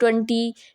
20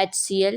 HCl،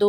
2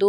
2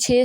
6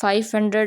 500